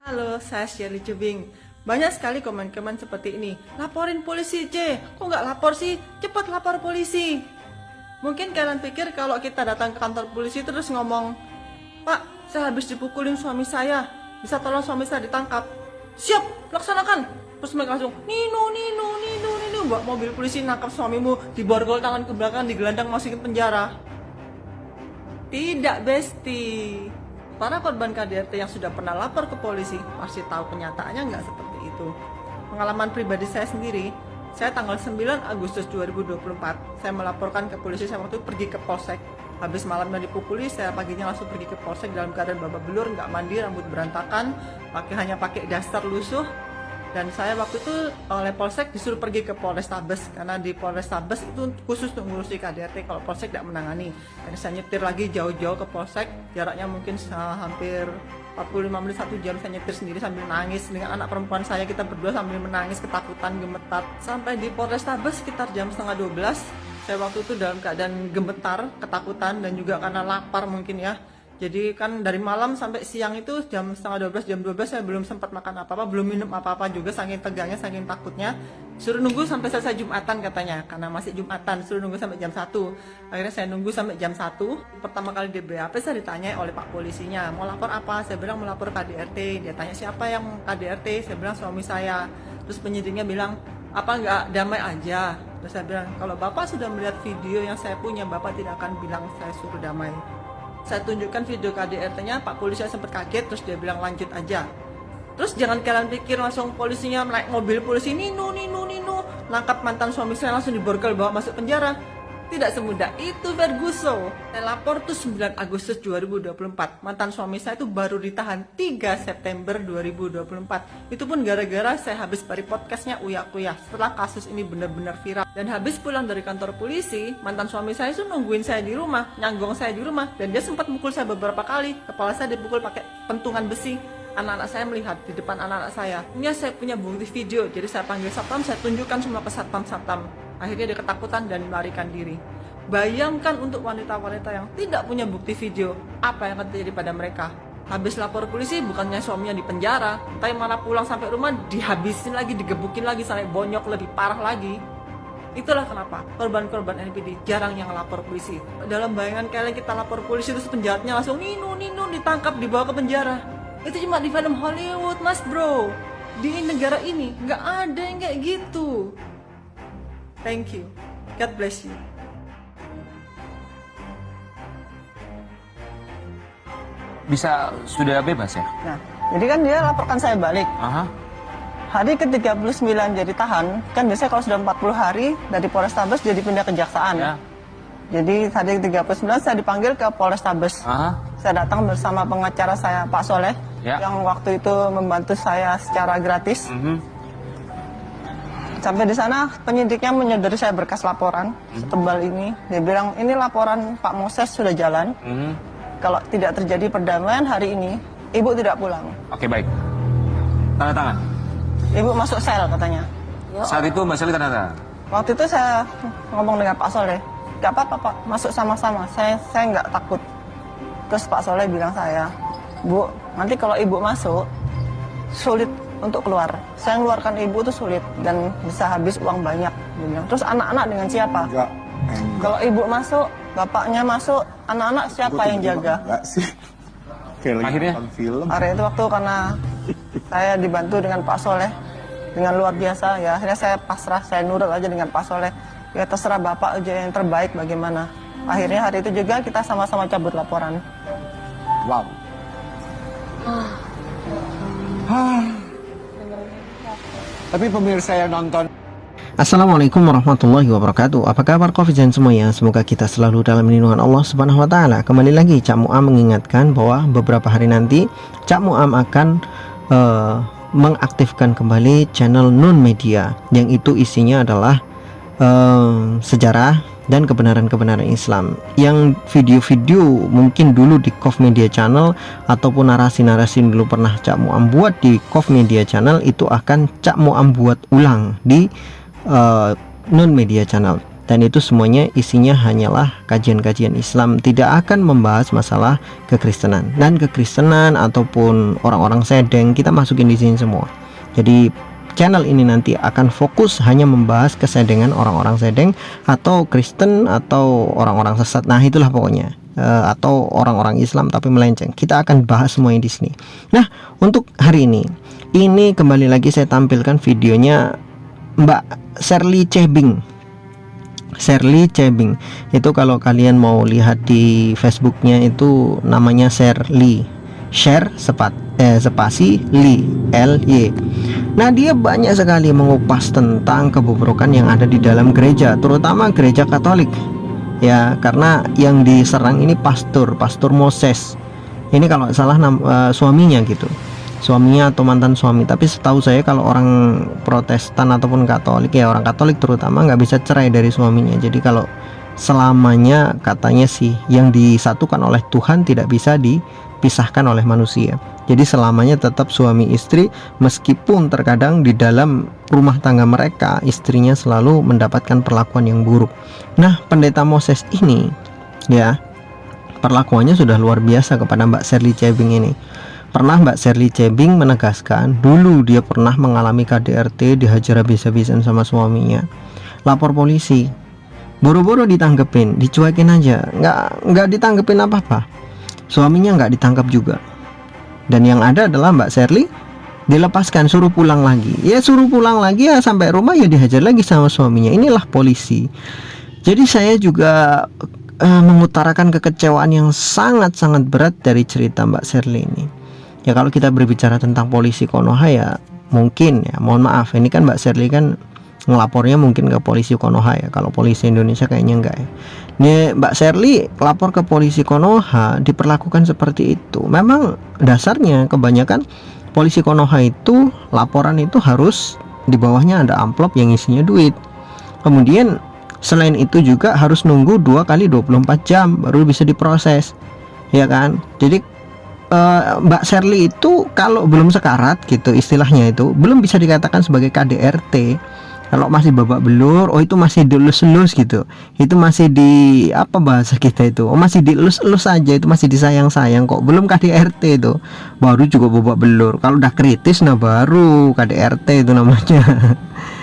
Halo, saya Shirley Jebing. Banyak sekali komen-komen seperti ini. Laporin polisi, C. Kok nggak lapor sih? Cepat lapor polisi. Mungkin kalian pikir kalau kita datang ke kantor polisi terus ngomong, Pak, saya habis dipukulin suami saya. Bisa tolong suami saya ditangkap? Siap, laksanakan. Terus mereka langsung, Nino, bawa mobil polisi nangkap suamimu, diborgol tangan ke belakang, digelandang masukin penjara. Tidak, Besti. Para korban KDRT yang sudah pernah lapor ke polisi pasti tahu kenyataannya nggak seperti itu. Pengalaman pribadi saya sendiri, saya tanggal 9 Agustus 2024, saya melaporkan ke polisi. Saya waktu itu pergi ke polsek. Habis malamnya dipukuli, saya paginya langsung pergi ke polsek dalam keadaan babak belur, nggak mandi, rambut berantakan, hanya pakai daster lusuh. Dan saya waktu itu oleh polsek disuruh pergi ke Polrestabes, karena di Polrestabes itu khusus untuk ngurusi KDRT, kalau polsek tidak menangani. Dan saya nyetir lagi jauh-jauh ke polsek, jaraknya mungkin hampir 45 menit, 1 jam. Saya nyetir sendiri sambil nangis dengan anak perempuan saya, kita berdua sambil menangis, ketakutan, gemetar. Sampai di Polrestabes sekitar jam setengah 12, saya waktu itu dalam keadaan gemetar, ketakutan, dan juga karena lapar mungkin ya. Jadi kan dari malam sampai siang itu jam setengah 12, jam 12 saya belum sempat makan apa-apa, belum minum apa-apa juga, saking tegangnya, saking takutnya. Suruh nunggu sampai selesai Jumatan katanya, karena masih Jumatan, suruh nunggu sampai jam 1. Akhirnya saya nunggu sampai jam 1. Pertama kali di BAP saya ditanya oleh Pak polisinya, mau lapor apa? Saya bilang mau lapor KDRT. Dia tanya siapa yang KDRT? Saya bilang suami saya. Terus penyidiknya bilang, apa nggak damai aja? Terus saya bilang, kalau Bapak sudah melihat video yang saya punya, Bapak tidak akan bilang saya suruh damai. Saya tunjukkan video KDRT-nya, Pak polisi sempat kaget, terus dia bilang lanjut aja. Terus jangan kalian pikir langsung polisinya naik mobil polisi, Nino, nangkap mantan suami saya langsung diborgol bawa masuk penjara. Tidak semudah itu, Ferguson. Saya lapor tuh 9 Agustus 2024. Mantan suami saya itu baru ditahan 3 September 2024. Itu pun gara-gara saya habis bari podcastnya Uya Kuya setelah kasus ini benar-benar viral. Dan habis pulang dari kantor polisi, mantan suami saya itu nungguin saya di rumah, nyanggong saya di rumah. Dan dia sempat mukul saya beberapa kali. Kepala saya dipukul pakai pentungan besi. Anak-anak saya melihat di depan anak-anak saya. Ini saya punya bukti video. Jadi saya panggil satpam, saya tunjukkan semua ke satpam. Akhirnya dia ketakutan dan melarikan diri. Bayangkan untuk wanita-wanita yang tidak punya bukti video, apa yang akan terjadi pada mereka. Habis lapor polisi, bukannya suaminya di penjara, tapi malah pulang sampai rumah dihabisin lagi, digebukin lagi, sampai bonyok lebih parah lagi. Itulah kenapa korban-korban NPD jarang yang lapor polisi. Dalam bayangan kalian kita lapor polisi, terus penjahatnya langsung Nino ditangkap, dibawa ke penjara. Itu cuma di film Hollywood, mas bro. Di negara ini nggak ada yang kayak gitu. Thank you. God bless you. Bisa sudah bebas ya? Nah, jadi kan dia laporkan saya balik. Aha. Hari ke-39 jadi tahan, kan biasanya kalau sudah 40 hari dari Polrestabes jadi pindah kejaksaan. Ya. Jadi hari ke-39 saya dipanggil ke Polrestabes. Aha. Saya datang bersama pengacara saya Pak Soleh, Ya. yang waktu itu membantu saya secara gratis. Sampai di sana penyidiknya menyodori saya berkas laporan setebal ini. Dia bilang ini laporan Pak Moses sudah jalan. Kalau tidak terjadi perdamaian hari ini, ibu tidak pulang. Oke, baik. Tanda tangan. Ibu masuk sel katanya. Saat itu Mbak Sally tanda tangan. Waktu itu saya ngomong dengan Pak Soleh, gak apa-apa Pak, masuk sama-sama. Saya nggak takut. Terus Pak Soleh bilang saya, Bu, nanti kalau ibu masuk sulit untuk keluar. Saya mengeluarkan ibu itu sulit dan bisa habis uang banyak. Dia bilang. Terus anak-anak dengan siapa? Enggak. Kalau ibu masuk, bapaknya masuk, anak-anak siapa yang jaga? Enggak sih. Kayak lagi Akhirnya? nonton film. Hari itu waktu karena saya dibantu dengan Pak Soleh dengan luar biasa, ya akhirnya saya pasrah, saya nurut aja dengan Pak Soleh. Ya terserah bapak aja yang terbaik bagaimana. Akhirnya hari itu juga kita sama-sama cabut laporan. Wow. Tapi pemirsa yang nonton Assalamualaikum warahmatullahi wabarakatuh. Apa kabar Kofijan semuanya? Semoga kita selalu dalam lindungan Allah Subhanahu wa taala. Kembali lagi Cak Muam mengingatkan bahwa beberapa hari nanti Cak Muam akan mengaktifkan kembali channel Nun Media, yang itu isinya adalah sejarah dan kebenaran-kebenaran Islam. Yang video-video mungkin dulu di Kof Media Channel ataupun narasi-narasi dulu pernah Cak Muam buat di Kof Media Channel, itu akan Cak Muam buat ulang di Nun Media Channel. dan itu semuanya isinya hanyalah kajian-kajian Islam, tidak akan membahas masalah kekristenan. Dan kekristenan ataupun orang-orang sedeng kita masukin di sini semua. Jadi channel ini nanti akan fokus hanya membahas kesedengan orang-orang sedeng atau Kristen atau orang-orang sesat. Nah, itulah pokoknya. Atau orang-orang Islam tapi melenceng. Kita akan bahas semuanya di sini. Nah, untuk hari ini kembali lagi saya tampilkan videonya Mbak Shirley Chebing. Shirley Chebing itu kalau kalian mau lihat di Facebooknya itu namanya Shirley, share spasi Lee L-Y. Nah, dia banyak sekali mengupas tentang kebobrokan yang ada di dalam gereja, terutama gereja Katolik. Ya, karena yang diserang ini pastor Moses. Ini kalau salah suaminya gitu, suaminya atau mantan suami. Tapi setahu saya kalau orang Protestan ataupun Katolik, ya orang Katolik terutama, nggak bisa cerai dari suaminya. Jadi kalau selamanya katanya sih yang disatukan oleh Tuhan tidak bisa dipisahkan oleh manusia. Jadi selamanya tetap suami istri, meskipun terkadang di dalam rumah tangga mereka istrinya selalu mendapatkan perlakuan yang buruk. Nah, pendeta Moses ini ya perlakuannya sudah luar biasa kepada Mbak Shirley Chebing ini. Pernah Mbak Shirley Chebing menegaskan dulu dia pernah mengalami KDRT, dihajar habis-habisan sama suaminya. Lapor polisi, boro-boro ditanggepin, dicuekin aja, nggak ditanggepin apa-apa. Suaminya nggak ditangkap juga. Dan yang ada adalah Mbak Shirley dilepaskan, suruh pulang lagi. Ya suruh pulang lagi, ya sampai rumah ya dihajar lagi sama suaminya. Inilah polisi. Jadi saya juga mengutarakan kekecewaan yang sangat-sangat berat dari cerita Mbak Shirley ini. Ya kalau kita berbicara tentang polisi Konoha ya mungkin ya, mohon maaf, ini kan Mbak Shirley kan ngelapornya mungkin ke polisi Konoha ya. Kalau polisi Indonesia kayaknya enggak ya. Nih Mbak Shirley lapor ke polisi Konoha diperlakukan seperti itu. Memang dasarnya kebanyakan polisi Konoha itu laporan itu harus di bawahnya ada amplop yang isinya duit. Kemudian selain itu juga harus nunggu 2 kali 24 jam baru bisa diproses. Ya kan? Jadi Mbak Shirley itu kalau belum sekarat gitu istilahnya itu belum bisa dikatakan sebagai KDRT. Kalau masih babak belur, oh itu masih dielus-elus gitu. Itu masih di apa bahasa kita itu? Oh masih dielus-elus aja, itu masih disayang-sayang kok. Belum KDRT itu. Baru juga babak belur. Kalau udah kritis nah baru KDRT itu namanya.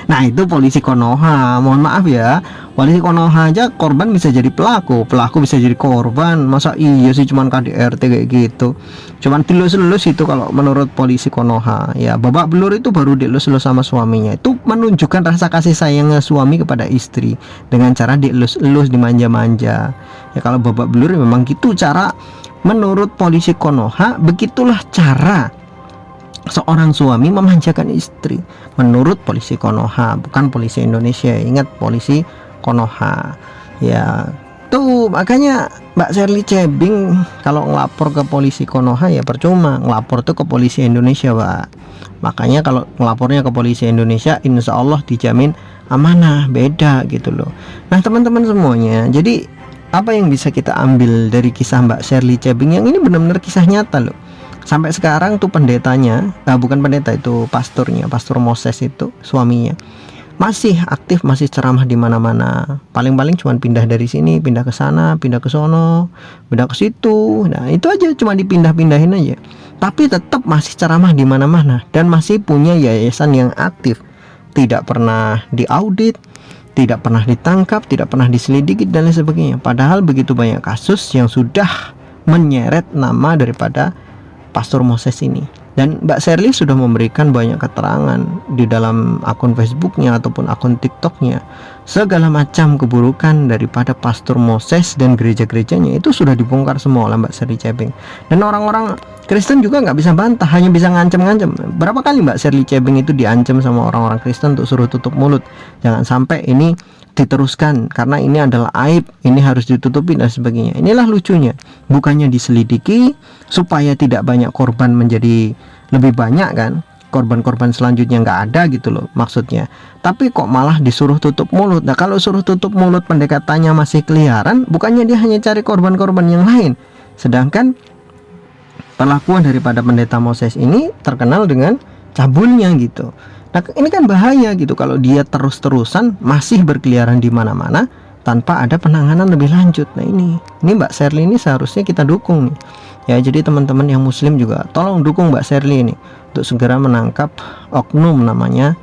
Nah, itu polisi Konoha. Mohon maaf ya. Polisi Konoha aja korban bisa jadi pelaku bisa jadi korban. Masa iya sih cuman KDRT kayak gitu. Cuman dilus-elus itu kalau menurut polisi Konoha. Ya, babak belur itu baru dilus-elus sama suaminya. Itu menunjukkan rasa kasih sayangnya suami kepada istri dengan cara dilus-elus, dimanja-manja. Ya kalau babak belur memang gitu cara menurut polisi Konoha, begitulah cara seorang suami memanjakan istri menurut polisi Konoha, bukan polisi Indonesia. Ingat polisi Konoha. Ya tuh makanya Mbak Shirley Chebing kalau ngelapor ke polisi Konoha ya percuma, ngelapor tuh ke polisi Indonesia Pak. Makanya kalau ngelapornya ke polisi Indonesia insya Allah dijamin amanah, beda gitu loh. Nah teman-teman semuanya, jadi apa yang bisa kita ambil dari kisah Mbak Shirley Chebing yang ini benar-benar kisah nyata loh. Sampai sekarang tuh pendetanya, bukan pendeta, itu pastornya, Pastor Moses itu suaminya masih aktif, masih ceramah di mana-mana. Paling-paling cuma pindah dari sini, pindah ke sana, pindah ke sono, pindah ke situ. Nah itu aja, cuma dipindah-pindahin aja. Tapi tetap masih ceramah di mana-mana dan masih punya yayasan yang aktif. Tidak pernah diaudit, tidak pernah ditangkap, tidak pernah diselidiki dan lain sebagainya. Padahal begitu banyak kasus yang sudah menyeret nama daripada Pastor Moses ini. Dan Mbak Shirley sudah memberikan banyak keterangan di dalam akun Facebooknya ataupun akun TikToknya. Segala macam keburukan daripada Pastor Moses dan gereja-gerejanya itu sudah dibongkar semua oleh Mbak Shirley Chebing. Dan orang-orang Kristen juga nggak bisa bantah, hanya bisa ngancam-ngancam. Berapa kali Mbak Shirley Chebing itu diancam sama orang-orang Kristen untuk suruh tutup mulut. Jangan sampai ini diteruskan karena ini adalah aib, ini harus ditutupi dan sebagainya. Inilah lucunya, bukannya diselidiki supaya tidak banyak korban menjadi lebih banyak kan, korban-korban selanjutnya nggak ada gitu loh maksudnya, tapi kok malah disuruh tutup mulut. Nah kalau suruh tutup mulut pendekatannya masih keliaran, bukannya dia hanya cari korban-korban yang lain, sedangkan perlakuan daripada pendeta Moses ini terkenal dengan cabulnya gitu. Nah, ini kan bahaya gitu kalau dia terus-terusan masih berkeliaran di mana-mana tanpa ada penanganan lebih lanjut. Nah, ini Mbak Sherly ini seharusnya kita dukung nih. Ya, jadi teman-teman yang muslim juga tolong dukung Mbak Sherly ini untuk segera menangkap oknum namanya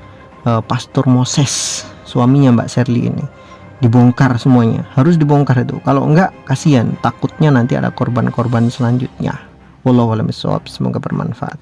Pastor Moses, suaminya Mbak Sherly ini. Dibongkar semuanya, harus dibongkar itu. Kalau enggak, kasihan, takutnya nanti ada korban-korban selanjutnya. Wallahu a'lam bishawab, semoga bermanfaat.